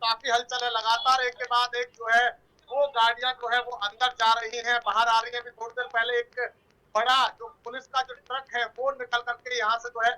काफी हलचल है। लगातार एक के बाद एक जो है वो गाड़ियां जो है वो अंदर जा रही हैं, बाहर आ रही है। अभी थोड़ी देर पहले एक बड़ा जो पुलिस का जो ट्रक है वो निकल करके यहाँ से जो है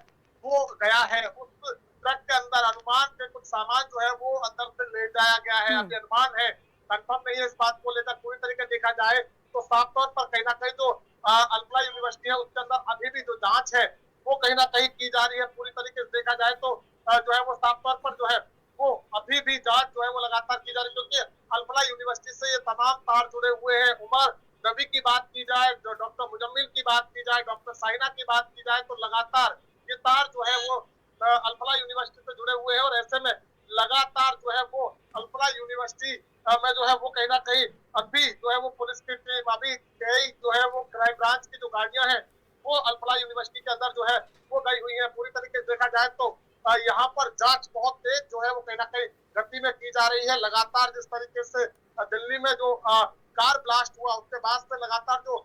वो गया है। उस ट्रक के अंदर अनुमान से कुछ सामान जो है वो अंदर से ले जाया गया है। हम्म। अभी अनुमान है, कंफर्म नहीं है इस बात को लेकर। पूरी तरीके देखा जाए तो साफ तौर पर कहीं ना कहीं जो अल्पना यूनिवर्सिटी है उसके अंदर अभी भी जो जांच है वो कहीं ना कहीं की जा रही है। पूरी तरीके से देखा जाए तो जो है वो साफ तौर पर जो है वो अभी भी जांच जो है वो लगातार की जा रही है, क्योंकि अल्पना यूनिवर्सिटी से ये तमाम तार जुड़े हुए हैं। उमर नबी की बात की जाए, जो डॉक्टर मुजम्मिल की बात की जाए, डॉक्टर साइना की बात की जाए, तो लगातार ये तार जो है वो अल्पना यूनिवर्सिटी से जुड़े हुए हैं। और ऐसे में लगातार जो है वो अल्पना यूनिवर्सिटी में जो है वो कहीं ना कहीं अभी जो है वो पुलिस की टीम, अभी कई जो है वो क्राइम ब्रांच की जो गाड़ियां हैं वो अल्पना यूनिवर्सिटी के अंदर जो है वो गई हुई है। पूरी तरीके से देखा जाए तो यहाँ पर जांच बहुत तेज जो है वो कहीं ना कहीं गति में की जा रही है। लगातार जिस तरीके से दिल्ली में जो कार ब्लास्ट हुआ उसके बाद से लगातार जो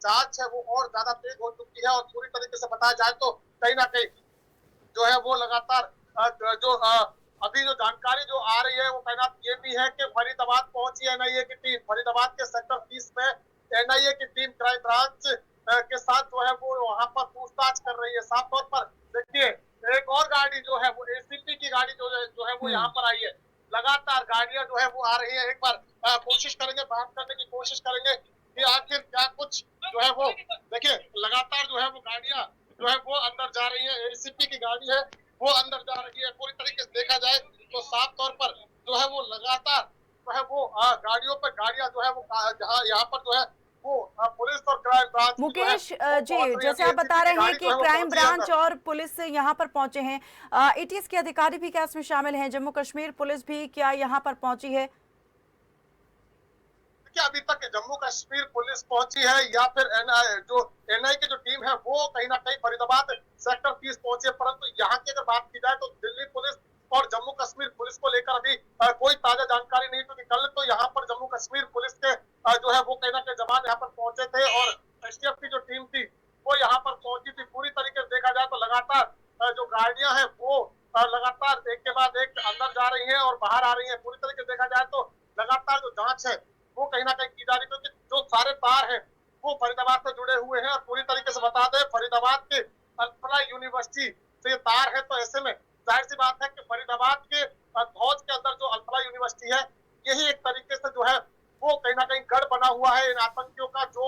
जांच है वो और ज्यादा तेज हो चुकी है। और पूरी तरीके से बताया जाए तो कहीं ना कहीं जो है वो लगातार जो अभी जो जानकारी जो आ रही है वो कहना ये भी है कि फरीदाबाद पहुंची एनआईए की टीम। फरीदाबाद के सेक्टर 30 में एनआईए की टीम क्राइम ब्रांच के साथ जो है वो वहां पर पूछताछ कर रही है। साफ तौर पर देखिए एक और गाड़ी जो है वो एसीपी की गाड़ी जो है वो यहाँ हम्म। पर आई है। लगातार गाड़ियां जो है वो आ रही है। एक बार कोशिश करेंगे, बात करने की कोशिश करेंगे कि आखिर क्या कुछ जो है वो देखिए लगातार जो है वो गाड़ियां जो है वो अंदर जा रही है। एसीपी की गाड़ी है वो अंदर जा रही है। पूरी तरीके से देखा जाए तो साफ तौर पर जो है वो लगातार जो है वो गाड़ियों पर गाड़ियां जो है वो जहाँ यहाँ पर जो है वो पुलिस और क्राइम ब्रांच की जो है मुकेश वो पहुंच जी, रही है। जैसे अभी आप बता एसीपी की रहे हैं गाड़ी जो कि है वो क्राइम पहुंची है ब्रांच अंदर। और पुलिस यहाँ पर पहुंचे हैं, एटीएस के अधिकारी भी क्या इसमें शामिल हैं? जम्मू कश्मीर पुलिस भी क्या यहाँ पर पहुंची है? देखिए अभी तक जम्मू कश्मीर पुलिस पहुंची है या फिर एनआई की जो टीम है वो कहीं ना कहीं फरीदाबाद सेक्टर 30 पहुंची है। परंतु यहाँ की अगर बात की जाए तो दिल्ली पुलिस और जम्मू कश्मीर पुलिस को लेकर अभी कोई ताजा जानकारी नहीं, क्योंकि कल तो यहाँ पर जम्मू कश्मीर पुलिस के जो है वो कहीं ना कहीं जवान यहाँ पर पहुंचे थे और एसटीएफ की जो टीम थी वो यहाँ पर पहुंची थी। पूरी तरीके से देखा जाए तो लगातार जो गाड़ियां हैं वो लगातार एक के बाद एक अंदर जा रही है और बाहर आ रही है। पूरी तरीके से देखा जाए तो लगातार जो जांच है वो कहीं ना कहीं की जा रही है, क्योंकि जो सारे तार हैं वो फरीदाबाद से जुड़े हुए हैं। और पूरी तरीके से बता दें फरीदाबाद के अल्पना यूनिवर्सिटी से ये तार है, तो ऐसे में जाहिर सी बात है कि फरीदाबाद के ध्वज के अंदर जो अल्पना यूनिवर्सिटी है यही एक तरीके से जो है वो कहीं ना कहीं गढ़ बना हुआ है इन आतंकियों का। जो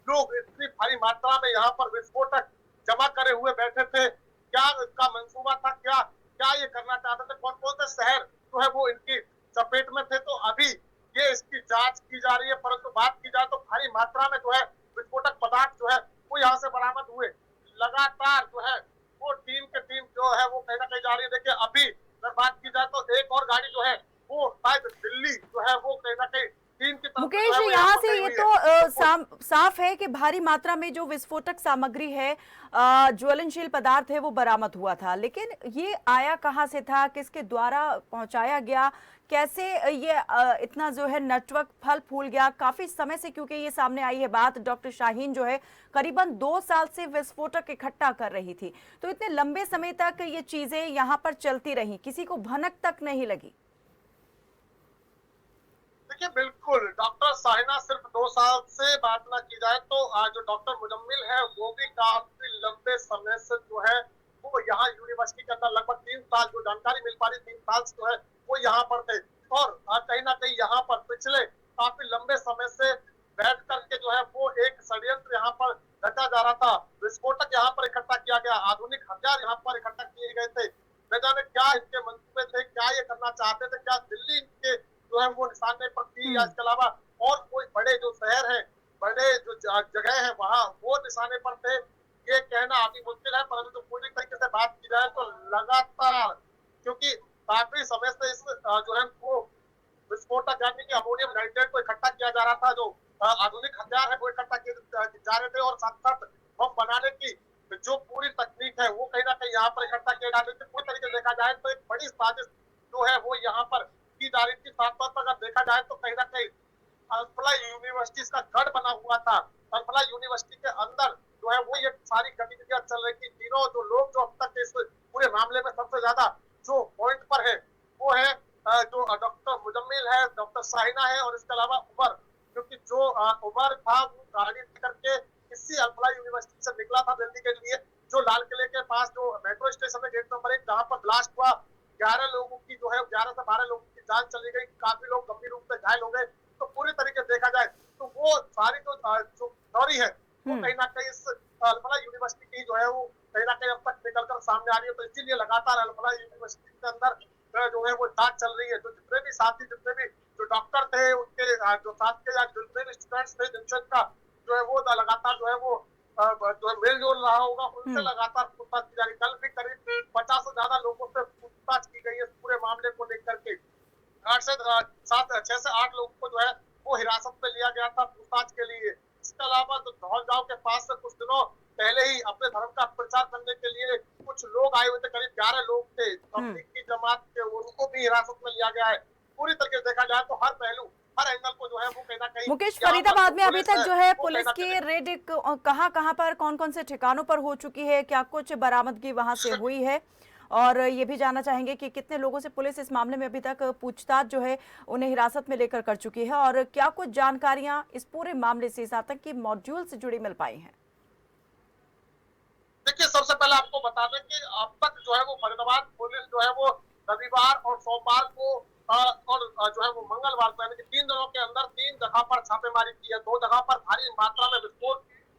लोग इतनी भारी मात्रा में यहाँ पर विस्फोटक जमा करे हुए बैठे थे, क्या इसका मंसूबा था, क्या क्या ये करना चाहते थे, कौन कौन से शहर जो है वो इनकी चपेट में थे, तो अभी ये इसकी जांच की जा रही है। परंतु बात की जाए तो भारी मात्रा में जो है विस्फोटक पदार्थ जो है वो यहाँ से बरामद हुए। लगातार जो है वो टीम के टीम जो है वो कहीं ना कहीं जा रही है। देखिए अभी अगर बात की जाए तो एक और गाड़ी जो है वो शायद दिल्ली जो है वो कहीं ना कहीं टीम की तरफ से जो मुकेश है जी, वो यहाँ यहाँ पर से गई ये हुई है। तो तो साफ है कि भारी मात्रा में जो विस्फोटक सामग्री है, ज्वलनशील पदार्थ है, वो बरामद हुआ था, लेकिन ये आया कहाँ से था, किसके द्वारा पहुंचाया गया, कैसे ये इतना जो है नेटवर्क फल फूल गया काफी समय से? क्योंकि ये सामने आई है बात, डॉक्टर शाहीन जो है करीबन 2 साल से विस्फोटक इकट्ठा कर रही थी, तो इतने लंबे समय तक ये चीजें यहाँ पर चलती रही, किसी को भनक तक नहीं लगी? देखिए बिल्कुल डॉक्टर साहिना सिर्फ 2 साल से बात ना की जाए तो जो डॉक्टर मुजम्मिल है वो भी काफी लंबे समय से जो है वो यहाँ यूनिवर्सिटी के अंदर लगभग 3 साल, जो जानकारी मिल पा रही 3 साल से जो है वो यहाँ पर थे। और कहीं ना कहीं यहाँ पर पिछले काफी लंबे समय से बैठ करके जो है वो एक षड्यंत्र यहाँ पर रचा जा रहा था। विस्फोटक यहाँ पर इकट्ठा किया गया, आधुनिक हथियार यहाँ पर इकट्ठा किए गए थे। न जाने क्या इनके मंसूबे थे, क्या ये करना चाहते थे, क्या दिल्ली इनके जो है वो निशाने पर थी या हम्म। इसके अलावा और कोई बड़े जो शहर हैं, बड़े जो जगह है वहां वो निशाने पर थे, ये कहना अभी मुश्किल है। परंतु पूरी तरीके से बात की जाए तो लगातार, क्योंकि काफी समय से इस जो है वो विस्फोटक यानी कि अमोनियम नाइट्रेट को इकट्ठा किया जा रहा था, जो आधुनिक हथियार है वो इकट्ठा किए जा रहे थे। और साथ साथ बम बनाने की जो पूरी तकनीक है वो कहीं ना कहीं यहाँ पर इकट्ठा किया जा रही थी। पूरी तरीके से देखा जाए तो एक बड़ी साजिश जो है वो यहाँ पर की जा रही थी। साथ साथ अगर देखा जाए तो कहीं ना कहीं अल्पना यूनिवर्सिटी का गढ़ बना हुआ था। अल्पना यूनिवर्सिटी के अंदर जो है वो ये सारी गतिविधियां चल रही थी। तीनों जो लोग जो अब तक इस पूरे मामले में सबसे ज्यादा जो पॉइंट पर है वो है जो डॉक्टर मुजम्मिल है, डॉक्टर साहिना है और इसके अलावा उमर, क्योंकि जो उमर था वो गाड़ी करके इसी अल्फला यूनिवर्सिटी से निकला था दिल्ली के लिए, जो लाल किले के पास जो मेट्रो स्टेशन है गेट नंबर 1 जहां पर ब्लास्ट हुआ, 11 लोगों की जो है 11 से 12 लोगों की जान चली गई, काफी लोग गंभीर रूप से घायल हो गए। तो पूरी तरीके से देखा जाए तो वो सारी जो थ्योरी है वो कहीं ना कहीं इस अल्फला यूनिवर्सिटी की जो है वो कहीं ना कहीं अब तक निकलकर सामने आ रही है। तो इसीलिए लगातार अल्फला यूनिवर्सिटी के अंदर जो है वो जांच चल रही है। तो जितने भी साथी, जितने भी जो डॉक्टर थे, उनके जो साथ के या जितने भी स्टूडेंट्स थे जिनसे का जो है वो लगातार जो है वो जो है मेल जोल रहा होगा, उनसे हम्म। लगातार पूछताछ की जा रही। कल भी करीब 50 से ज्यादा लोगों से पूछताछ की गई है इस पूरे मामले को लेकर के। 6 से 8 लोगों को जो है वो हिरासत में लिया गया था पूछताछ के लिए। इसके अलावा तो धौलगांव के पास से कुछ दिनों पहले ही अपने धर्म का प्रचार करने के लिए कुछ लोग आए हुए थे, करीब 11 लोग थे हम्म। तबलीग की जमात के, उनको भी हिरासत में लिया गया है। पूरी तरीके से देखा जाए तो हर पहलू, हर एंगल को जो है वो कहीं ना कहीं मुकेश, यहाँ पर जो फरीदाबाद में अभी पुलिस तक है जो है वो कहीं पुलिस ना की कहीं रेड कहाँ कहाँ पर, कौन कौन से ठिकानों पर हो चुकी है, क्या कुछ बरामदगी वहां से हुई है? और ये भी जानना चाहेंगे कि कितने लोगों से पुलिस इस मामले में अभी तक पूछताछ जो है उन्हें हिरासत में लेकर कर चुकी है, और क्या कुछ जानकारियां इस पूरे मामले से, इस आतंकी मॉड्यूल से जुड़ी मिल पाई हैं? देखिए, सबसे पहले आपको बता दें कि अब तक जो है वो फरीदाबाद पुलिस जो है वो रविवार और सोमवार को और जो है वो मंगलवार को, यानी कि 3 दिनों के अंदर 3 जगह पर छापेमारी की है। 2 जगह पर भारी मात्रा में विस्फोट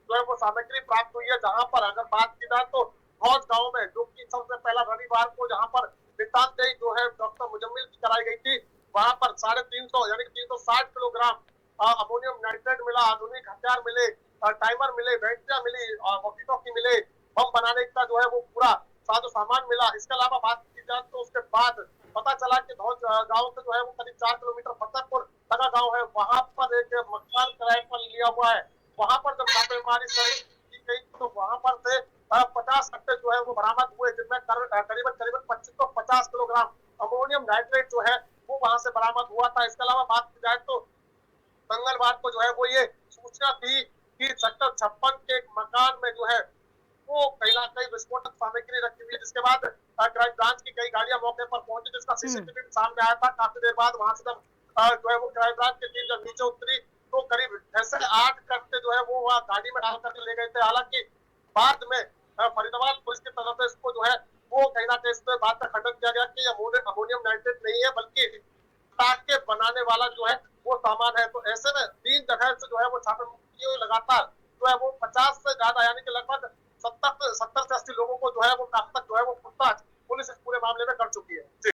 जो है वो सामग्री प्राप्त हुई है। जहां पर अगर बात की जाए तो भौज गांव में, जो कि सबसे पहला रविवार को जहां पर निशानदेही जो है डॉक्टर मुजम्मिल की कराई गई थी, वहां पर 350 यानी कि 360 किलोग्राम अमोनियम नाइट्रेट मिला, आधुनिक हथियार मिले, टाइमर मिले, बैटरियां मिली, वॉकी टॉकी मिले, बम बनाने का जो है वो पूरा साजो सामान मिला। इसके अलावा बात की जाए तो उसके बाद पता चला कि धौज गांव से जो है वो करीब 4 किलोमीटर फतेहपुर लगा गांव है, वहां पर एक मकान किराए पर लिया हुआ है। वहां पर जब छापेमारी की गई तो वहां पर से 50 कट्टे जो है वो बरामद हुए, जिनमें करीबन करीबन 25 तो 50 किलोग्राम अमोनियम नाइट्रेट जो है वो वहां से बरामद हुआ था। इसके अलावा बात की जाए तो मंगलवार को जो है वो ये सूचना थी कि सेक्टर 56 के एक मकान में जो है वो कहीं ना कहीं विस्फोटक सामग्री रखी हुई है। जिसके बाद क्राइम ब्रांच की कई गाड़ियां मौके पर पहुंची, जिसका हम्म। सीसीटीवी सामने आया था। काफी देर बाद वहां से जब जो है वो क्राइम ब्रांच की टीम जब नीचे उतरी तो करीब 6 से 8 कट्टे जो है वो वहां गाड़ी में डाल करके ले गए थे। हालांकि बाद में फरीदाबाद पुलिस की तरफ से इसको जो है वो कहीं ना कहीं इस बात का खंडन किया गया कि अमोनियम नाइट्रेट नहीं है, बल्कि पटाखे बनाने वाला जो है वो सामान है। तो ऐसे में 3 जगह से जो है वो छापेमारी हुई लगातार, जो है वो 50 से ज्यादा यानी कि लगभग 70 से 80 लोगों को जो है वो अब तक जो है वो पूछताछ पुलिस इस पूरे मामले में कर चुकी है।